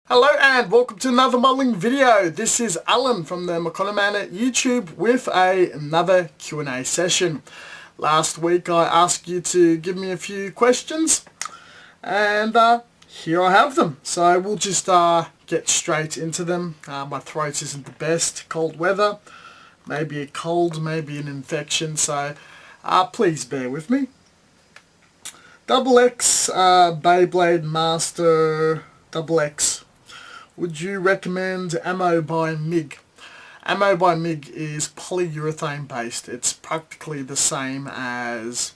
Hello and welcome to another modelling video. This is Alan from the McConnell at YouTube with another Q&A session. Last week I asked you to give me a few questions and here I have them. So we'll just get straight into them. My throat isn't the best, cold weather, maybe a cold, maybe an infection, so please bear with me. XX Beyblade Master XX. Would you recommend Ammo by MIG? Ammo by MIG is polyurethane based. It's practically the same as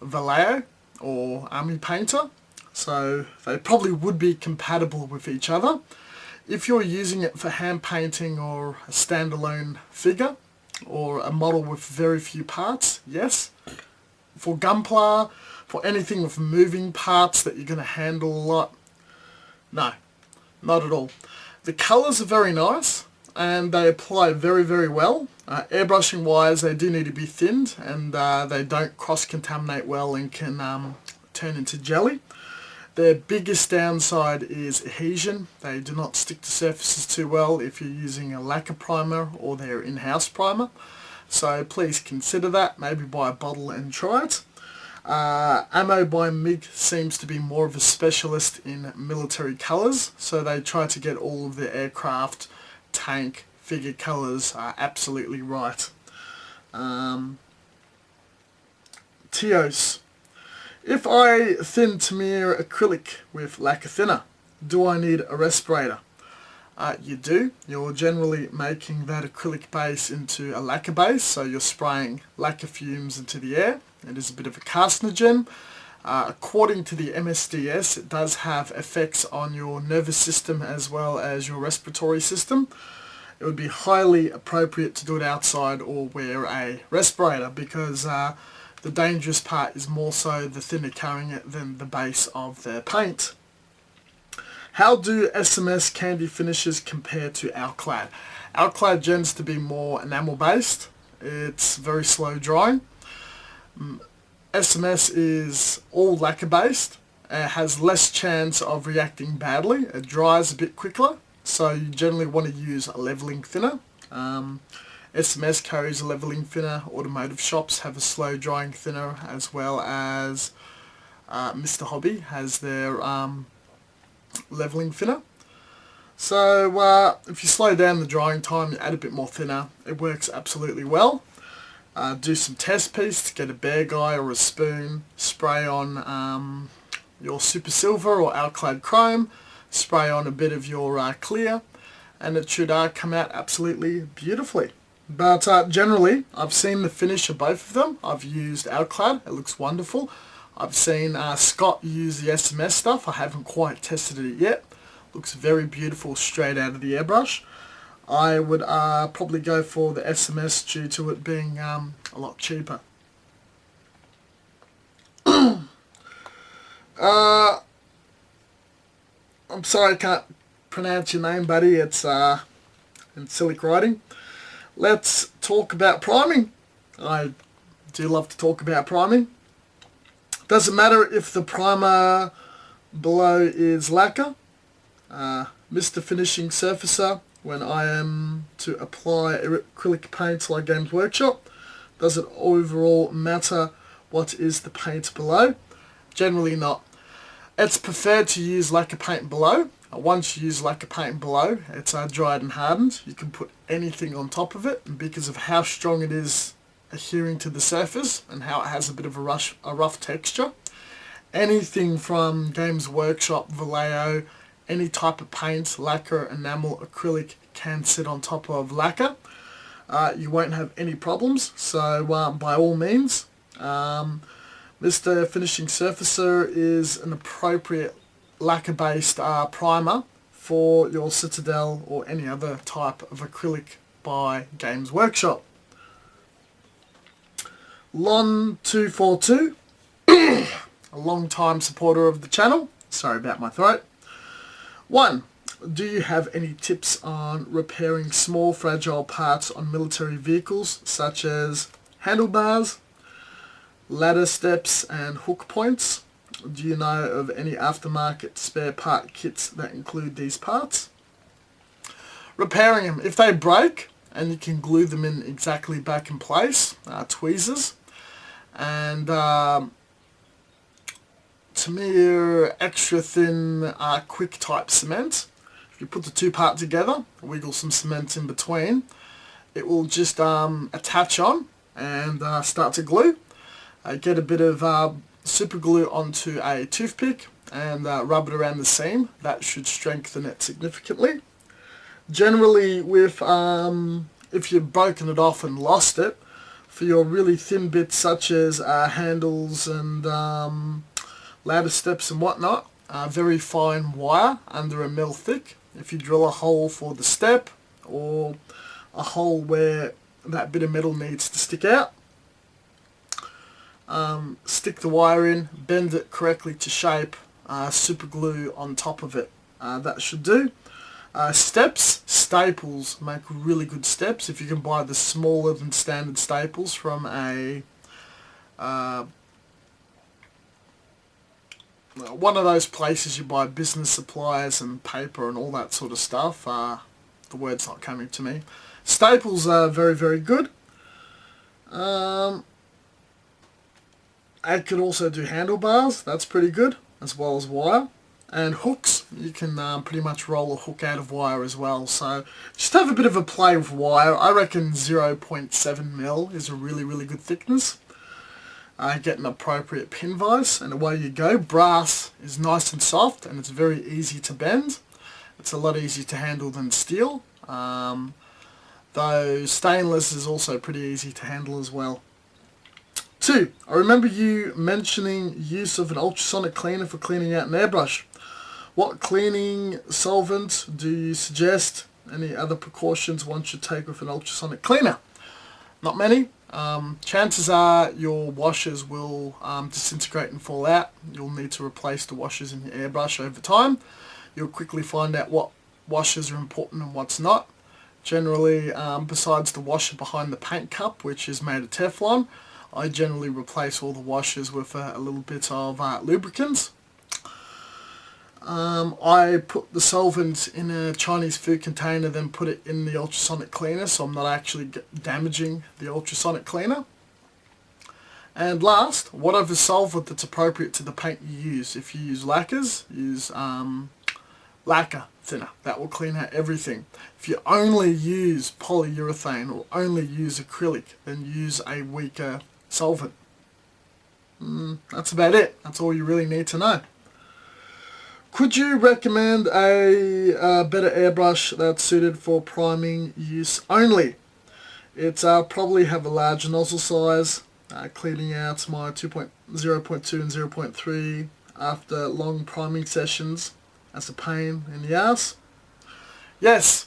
Vallejo or Army Painter, so they probably would be compatible with each other. If you're using it for hand painting or a standalone figure or a model with very few parts, yes. For gunpla, for anything with moving parts that you're going to handle a lot, no. Not at all. The colours are very nice and they apply very well. Airbrushing wise, they do need to be thinned and they don't cross-contaminate well and can turn into jelly. Their biggest downside is adhesion. They do not stick to surfaces too well if you're using a lacquer primer or their in-house primer. So please consider that. Maybe buy a bottle and try it. Ammo by MIG seems to be more of a specialist in military colours, so they try to get all of the aircraft, tank, figure colours absolutely right. Teos. If I thin Tamiya acrylic with lacquer thinner, do I need a respirator? You do. You're generally making that acrylic base into a lacquer base, so you're spraying lacquer fumes into the air. It is a bit of a carcinogen. According to the MSDS, it does have effects on your nervous system as well as your respiratory system. It would be highly appropriate to do it outside or wear a respirator because the dangerous part is more so the thinner carrying it than the base of the paint. How do SMS candy finishes compare to Alclad? Alclad tends to be more enamel based. It's very slow drying. SMS is all lacquer based. It has less chance of reacting badly. It dries a bit quicker, so you generally want to use a leveling thinner. SMS carries a leveling thinner. Automotive shops have a slow drying thinner, as well as Mr. Hobby has their leveling thinner. So if you slow down the drying time, you add a bit more thinner, it works absolutely well. Do some test piece to get a bear guy or a spoon, spray on your super silver or Alclad chrome, spray on a bit of your clear, and it should come out absolutely beautifully. But generally, I've seen the finish of both of them. I've used Alclad, it looks wonderful. I've seen Scott use the SMS stuff. I haven't quite tested it yet. Looks very beautiful straight out of the airbrush. I would probably go for the SMS due to it being a lot cheaper. I'm sorry I can't pronounce your name, buddy. It's in Cyrillic writing. Let's talk about priming. I do love to talk about priming. Doesn't matter if the primer below is lacquer. Mr. Finishing Surfacer, when I am to apply acrylic paint like Games Workshop, does it overall matter what is the paint below? Generally not. It's preferred to use lacquer paint below. Once you use lacquer paint below, it's dried and hardened. You can put anything on top of it, and because of how strong it is adhering to the surface and how it has a bit of a rough texture, anything from Games Workshop, Vallejo, any type of paint, lacquer, enamel, acrylic can sit on top of lacquer. You won't have any problems, so by all means, Mr. Finishing Surfacer is an appropriate lacquer based primer for your Citadel or any other type of acrylic by Games Workshop. Lon242, a long time supporter of the channel, sorry about my throat. 1. Do you have any tips on repairing small fragile parts on military vehicles such as handlebars, ladder steps and hook points? Do you know of any aftermarket spare part kits that include these parts? Repairing them. If they break, and you can glue them in exactly back in place, tweezers, and Tamir extra thin quick type cement. If you put the two parts together, wiggle some cement in between, it will just attach on and start to glue. Get a bit of super glue onto a toothpick and rub it around the seam. That should strengthen it significantly. Generally, with if you've broken it off and lost it, for your really thin bits such as handles and ladder steps and whatnot, very fine wire under a mil thick. If you drill a hole for the step or a hole where that bit of metal needs to stick out, stick the wire in, bend it correctly to shape, super glue on top of it. That should do. Staples make really good steps. If you can buy the smaller than standard staples from a one of those places you buy business supplies and paper and all that sort of stuff. The word's not coming to me. Staples are very, very good. I could also do handlebars. That's pretty good, as well as wire. And hooks. You can pretty much roll a hook out of wire as well. So just have a bit of a play with wire. I reckon 0.7 mil is a really, really good thickness. Get an appropriate pin vise and away you go. Brass is nice and soft and it's very easy to bend. It's a lot easier to handle than steel. Though stainless is also pretty easy to handle as well. 2. I remember you mentioning use of an ultrasonic cleaner for cleaning out an airbrush. What cleaning solvent do you suggest? Any other precautions one should take with an ultrasonic cleaner? Not many. Chances are your washers will disintegrate and fall out. You'll need to replace the washers in your airbrush over time. You'll quickly find out what washers are important and what's not. Generally, besides the washer behind the paint cup, which is made of Teflon, I generally replace all the washers with a little bit of lubricant. I put the solvent in a Chinese food container, then put it in the ultrasonic cleaner, so I'm not actually damaging the ultrasonic cleaner. And last, whatever solvent that's appropriate to the paint you use. If you use lacquers, use lacquer thinner. That will clean out everything. If you only use polyurethane or only use acrylic, then use a weaker solvent. That's about it. That's all you really need to know. Could you recommend a better airbrush that's suited for priming use only? It's probably have a large nozzle size, cleaning out my 0.2 and 0.3 after long priming sessions. That's a pain in the ass. Yes,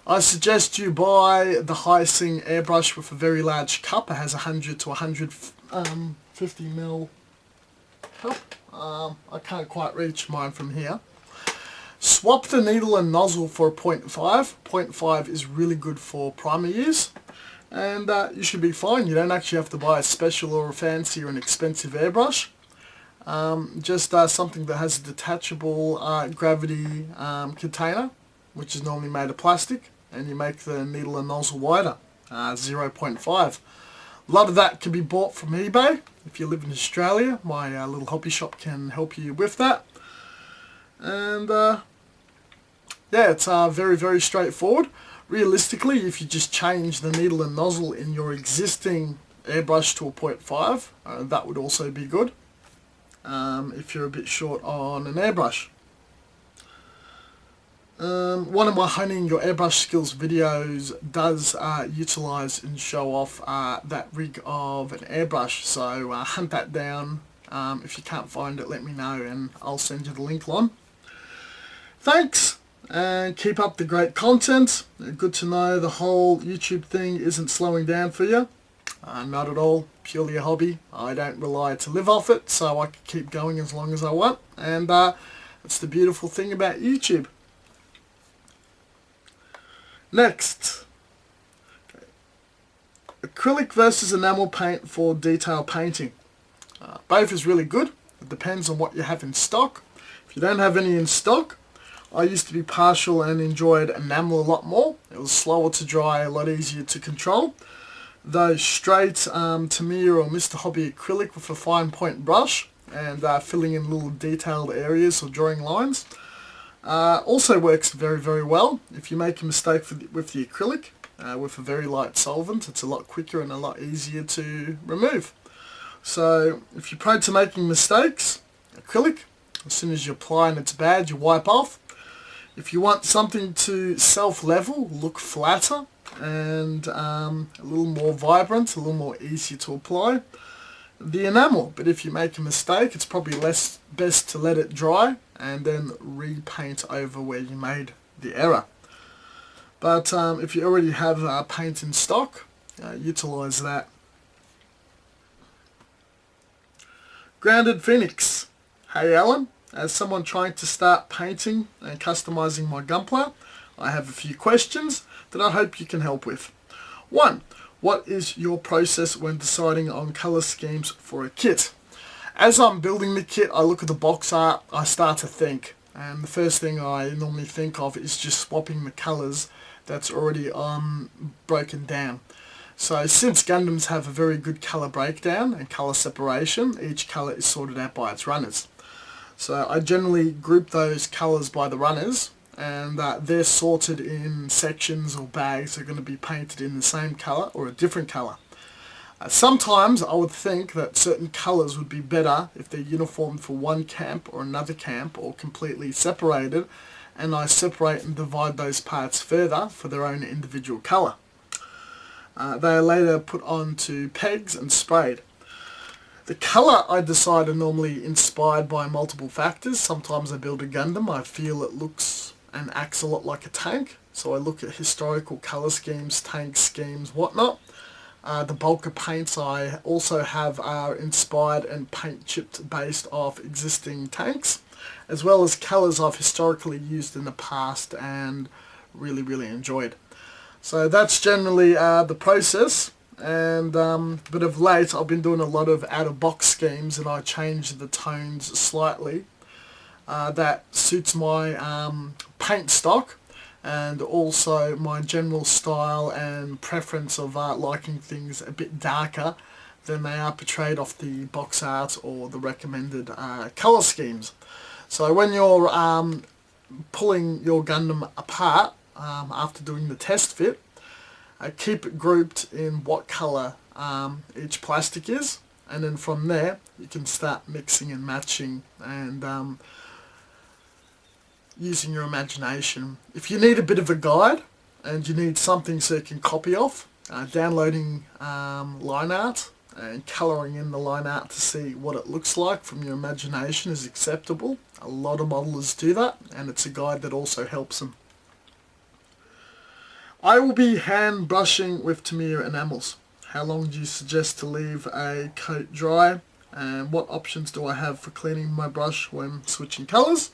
I suggest you buy the Hyacinth airbrush with a very large cup. It has 100 to 150 ml cup. I can't quite reach mine from here. Swap the needle and nozzle for a 0.5. 0.5 is really good for primer use, and you should be fine. You don't actually have to buy a special or a fancy or an expensive airbrush. Just something that has a detachable gravity container, which is normally made of plastic, and you make the needle and nozzle wider, 0.5. A lot of that can be bought from eBay. If you live in Australia, my little hobby shop can help you with that. And yeah, it's very, very straightforward. Realistically, if you just change the needle and nozzle in your existing airbrush to a 0.5, that would also be good if you're a bit short on an airbrush. One of my Honing Your Airbrush Skills videos does utilise and show off that rig of an airbrush, so hunt that down. If you can't find it, let me know and I'll send you the link on. Thanks, and keep up the great content. Good to know the whole YouTube thing isn't slowing down for you. Not at all, purely a hobby. I don't rely to live off it, so I can keep going as long as I want, and that's the beautiful thing about YouTube. Next, acrylic versus enamel paint for detail painting. Both is really good. It depends on what you have in stock. If you don't have any in stock, I used to be partial and enjoyed enamel a lot more. It was slower to dry, a lot easier to control. Though straight Tamiya or Mr. Hobby acrylic with a fine point brush and filling in little detailed areas or drawing lines also works very, very well. If you make a mistake with the acrylic with a very light solvent, it's a lot quicker and a lot easier to remove. So if you're prone to making mistakes, acrylic, as soon as you apply and it's bad, you wipe off. If you want something to self-level, look flatter and a little more vibrant, a little more easy to apply, the enamel. But if you make a mistake, it's probably best to let it dry and then repaint over where you made the error. But if you already have paint in stock, utilize that. Grounded Phoenix. Hey Alan, as someone trying to start painting and customizing my gunpla, I have a few questions that I hope you can help with. 1. What is your process when deciding on colour schemes for a kit? As I'm building the kit, I look at the box art, I start to think. And the first thing I normally think of is just swapping the colours that's already broken down. So since Gundams have a very good colour breakdown and colour separation, each colour is sorted out by its runners. So I generally group those colours by the runners, and they're sorted in sections or bags that are going to be painted in the same colour or a different colour. Sometimes I would think that certain colours would be better if they're uniform for one camp or another camp or completely separated, and I separate and divide those parts further for their own individual colour. They are later put onto pegs and sprayed. The colour I decide are normally inspired by multiple factors. Sometimes I build a Gundam, I feel it looks and acts a lot like a tank, so I look at historical colour schemes, tank schemes, whatnot. The bulk of paints I also have are inspired and paint chipped based off existing tanks, as well as colours I've historically used in the past and really, really enjoyed. So that's generally the process, and but of late I've been doing a lot of out-of-box schemes, and I change the tones slightly. That suits my paint stock and also my general style and preference of liking things a bit darker than they are portrayed off the box art or the recommended colour schemes. So when you're pulling your Gundam apart after doing the test fit, keep it grouped in what colour each plastic is, and then from there you can start mixing and matching and using your imagination. If you need a bit of a guide and you need something so you can copy off, downloading line art and colouring in the line art to see what it looks like from your imagination is acceptable. A lot of modelers do that, and it's a guide that also helps them. I will be hand brushing with Tamiya enamels. How long do you suggest to leave a coat dry, and what options do I have for cleaning my brush when switching colours?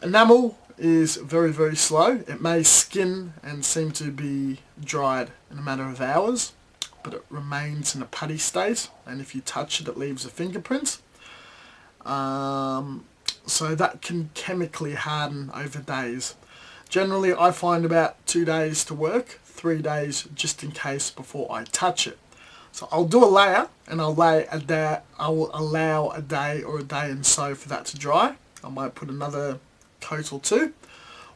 Enamel is very, very slow. It may skin and seem to be dried in a matter of hours, but it remains in a putty state, and if you touch it, it leaves a fingerprint. So that can chemically harden over days. Generally, I find about 2 days to work, 3 days just in case before I touch it. So I'll do a layer, and I will allow a day or a day and so for that to dry. I might put another coat or two.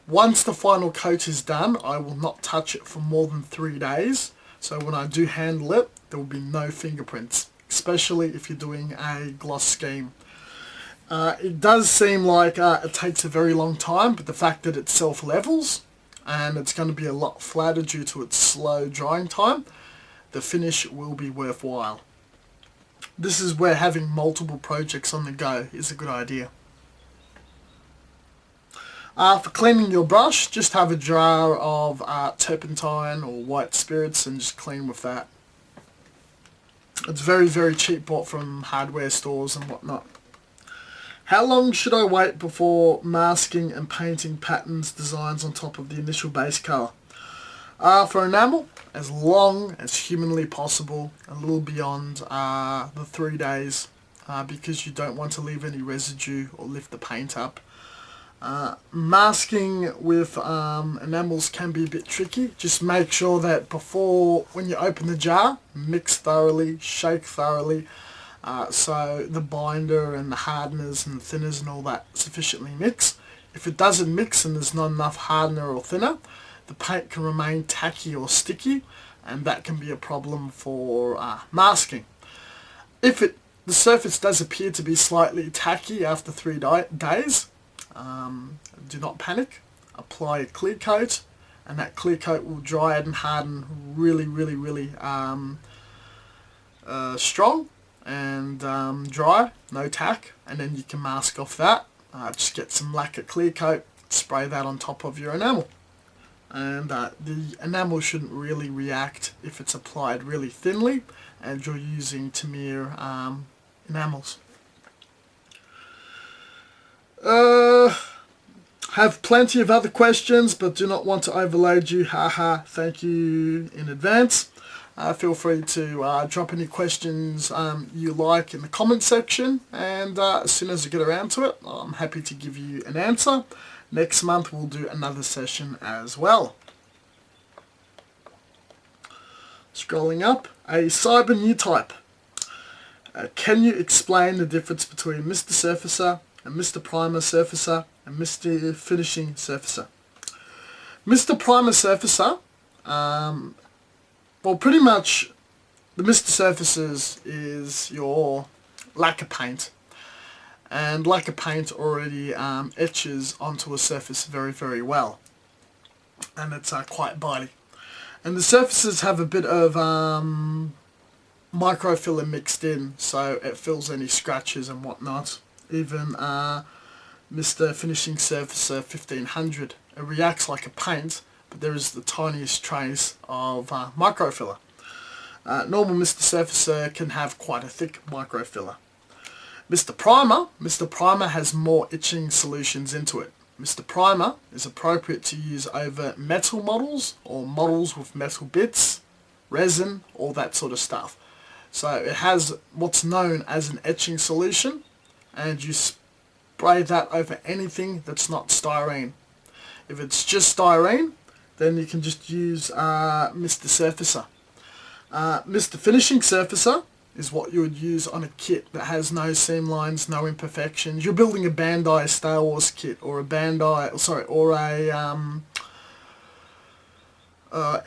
Once the final coat is done, I will not touch it for more than 3 days. So when I do handle it, there will be no fingerprints, especially if you're doing a gloss scheme. It does seem like it takes a very long time, but the fact that it self-levels and it's going to be a lot flatter due to its slow drying time, the finish will be worthwhile. This is where having multiple projects on the go is a good idea. For cleaning your brush, just have a jar of turpentine or white spirits and just clean with that. It's very, very cheap, bought from hardware stores and whatnot. How long should I wait before masking and painting patterns, designs on top of the initial base colour? For enamel, as long as humanly possible, a little beyond the 3 days because you don't want to leave any residue or lift the paint up. Masking with enamels can be a bit tricky. Just make sure that when you open the jar, mix thoroughly, shake thoroughly, so the binder and the hardeners and thinners and all that sufficiently mix. If it doesn't mix and there's not enough hardener or thinner, the paint can remain tacky or sticky, and that can be a problem for masking. If the surface does appear to be slightly tacky after 3 days, do not panic. Apply a clear coat, and that clear coat will dry it and harden really strong and dry, no tack, and then you can mask off that. Just get some lacquer clear coat, spray that on top of your enamel, and the enamel shouldn't really react if it's applied really thinly and you're using Tamiya enamels. Have plenty of other questions, but do not want to overload you. Haha, thank you in advance. Feel free to drop any questions you like in the comment section, and as soon as I get around to it, I'm happy to give you an answer. Next month we'll do another session as well. Scrolling up, a cyber new type. Can you explain the difference between Mr. Surfacer and Mr. Primer Surfacer and Mr. Finishing Surfacer? Mr. Primer Surfacer, well, pretty much the Mr. Surfacers is your lacquer paint, and lacquer paint already etches onto a surface very well, and it's quite bitey. And the surfaces have a bit of microfiller mixed in, so it fills any scratches and whatnot. Even Mr. Finishing Surfacer 1500, it reacts like a paint, but there is the tiniest trace of microfiller. Normal Mr. Surfacer can have quite a thick microfiller. Mr. Primer has more etching solutions into it. Mr. Primer is appropriate to use over metal models or models with metal bits, resin, all that sort of stuff. So it has what's known as an etching solution, and you spray that over anything that's not styrene. If it's just styrene, then you can just use Mr. Surfacer. Mr. Finishing Surfacer is what you would use on a kit that has no seam lines, no imperfections. You're building a Bandai Star Wars kit, or a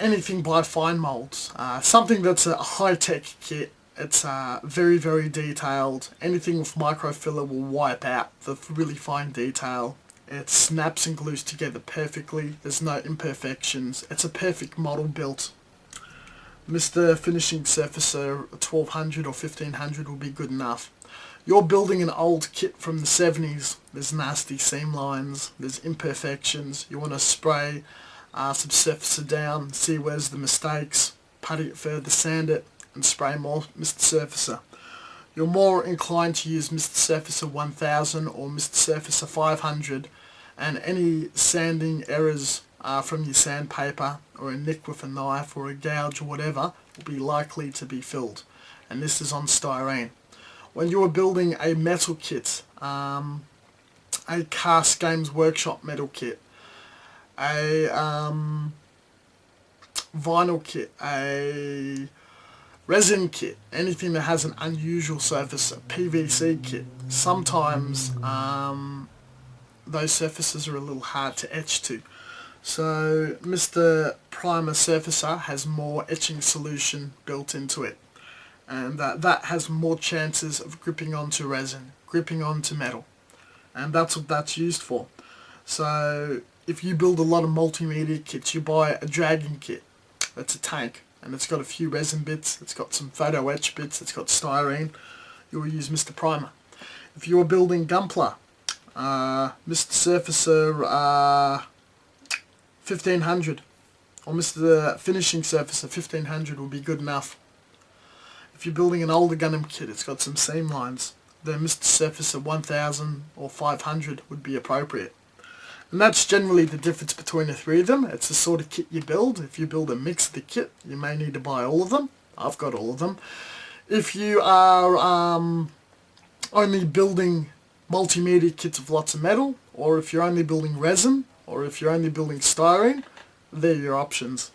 anything by Fine Molds. Something that's a high-tech kit. It's very detailed. Anything with microfiller will wipe out the really fine detail. It snaps and glues together perfectly. There's no imperfections. It's a perfect model built. Mr. Finishing Surfacer 1200 or 1500 will be good enough. You're building an old kit from the 70s. There's nasty seam lines. There's imperfections. You want to spray some surfacer down, see where's the mistakes, putty it further, sand it, and spray more Mr. Surfacer. You're more inclined to use Mr. Surfacer 1000 or Mr. Surfacer 500, and any sanding errors from your sandpaper or a nick with a knife or a gouge or whatever will be likely to be filled, and this is on styrene. When you are building a metal kit, a Cast Games Workshop metal kit, a vinyl kit, a resin kit, anything that has an unusual surface, a PVC kit, sometimes those surfaces are a little hard to etch to. So Mr. Primer Surfacer has more etching solution built into it, and that has more chances of gripping onto resin, gripping onto metal, and that's what that's used for. So if you build a lot of multimedia kits, you buy a dragon kit, that's a tank, and it's got a few resin bits, it's got some photo etch bits, it's got styrene, you'll use Mr. Primer. If you're building Gunpla, Mr. Surfacer 1500 or Mr. Finishing Surfacer 1500 will be good enough. If you're building an older Gundam kit, it's got some seam lines, then Mr. Surfacer 1000 or 500 would be appropriate. And that's generally the difference between the three of them. It's the sort of kit you build. If you build a mix of the kit, you may need to buy all of them. I've got all of them. If you are only building multimedia kits of lots of metal, or if you're only building resin, or if you're only building styrene, they're your options.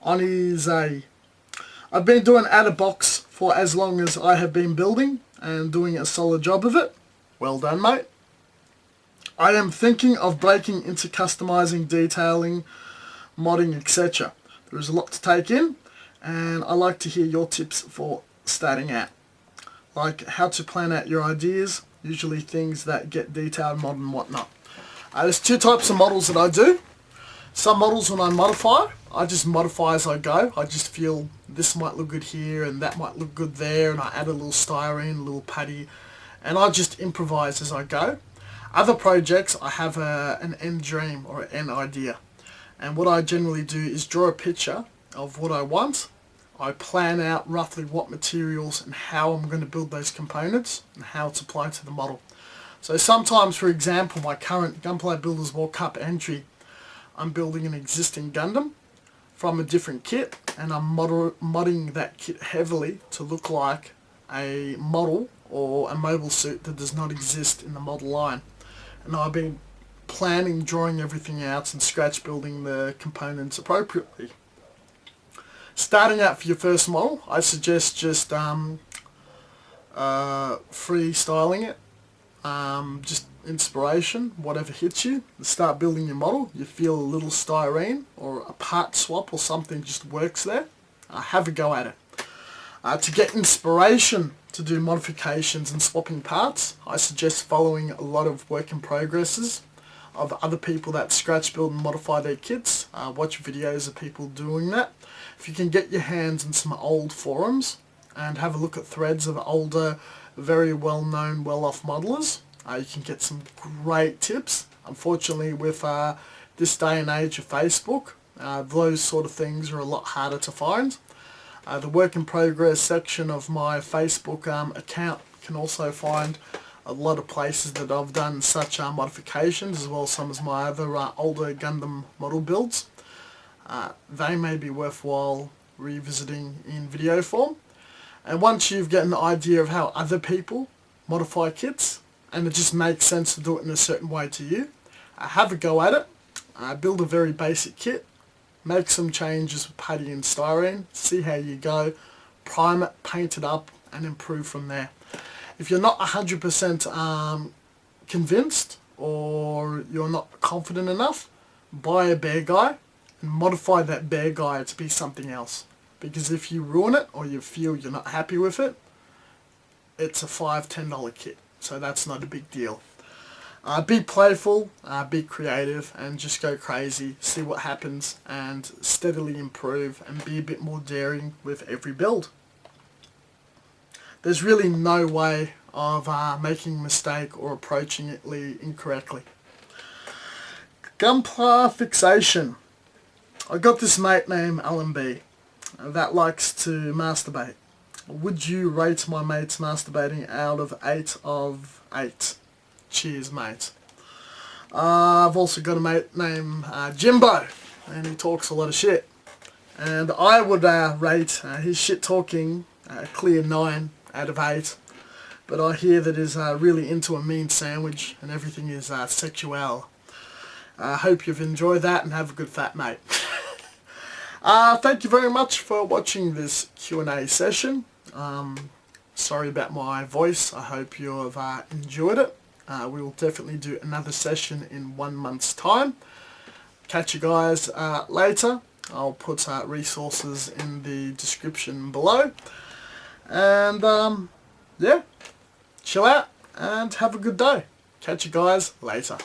On is I've been doing out of box for as long as I have been building and doing a solid job of it. Well done, mate. I am thinking of breaking into customizing, detailing, modding, etc. There is a lot to take in, and I like to hear your tips for starting out. Like how to plan out your ideas, usually things that get detailed, mod and whatnot. There's two types of models that I do. Some models when I modify, I just modify as I go. I just feel this might look good here and that might look good there, and I add a little styrene, a little putty, and I just improvise as I go. Other projects, I have an end dream or an end idea, and what I generally do is draw a picture of what I want. I plan out roughly what materials and how I'm going to build those components and how it's applied to the model. So sometimes, for example, my current Gunpla Builders World Cup entry, I'm building an existing Gundam from a different kit, and I'm modding that kit heavily to look like a model or a mobile suit that does not exist in the model line. And I've been planning, drawing everything out and scratch building the components appropriately. Starting out for your first model, I suggest just freestyling it, just inspiration, whatever hits you. Start building your model. You feel a little styrene or a part swap or something just works there. Have a go at it. To get inspiration to do modifications and swapping parts, I suggest following a lot of work in progresses of other people that scratch, build and modify their kits. Watch videos of people doing that. If you can get your hands on some old forums and have a look at threads of older, very well-known, well-off modelers, you can get some great tips. Unfortunately, with this day and age of Facebook, those sort of things are a lot harder to find. The work in progress section of my Facebook account can also find a lot of places that I've done such modifications, as well as some of my other older Gundam model builds. They may be worthwhile revisiting in video form. And once you've got an idea of how other people modify kits, and it just makes sense to do it in a certain way to you, have a go at it. Build a very basic kit. Make some changes with putty and styrene, see how you go, prime it, paint it up, and improve from there. If you're not 100% convinced, or you're not confident enough, buy a bear guy and modify that bear guy to be something else. Because if you ruin it, or you feel you're not happy with it, it's a $5–10 kit, so that's not a big deal. Be playful, be creative, and just go crazy, see what happens, and steadily improve and be a bit more daring with every build. There's really no way of making a mistake or approaching it incorrectly. Gunpla fixation. I got this mate named Alan B that likes to masturbate. Would you rate my mate's masturbating out of 8 of 8? Cheers, mate. I've also got a mate named Jimbo, and he talks a lot of shit. And I would rate his shit talking a clear 9 out of 8. But I hear that he's really into a mean sandwich and everything is sexual. I hope you've enjoyed that and have a good fat mate. Thank you very much for watching this Q&A session. Sorry about my voice. I hope you have enjoyed it. We will definitely do another session in 1 month's time. Catch you guys later. I'll put resources in the description below. And yeah, chill out and have a good day. Catch you guys later.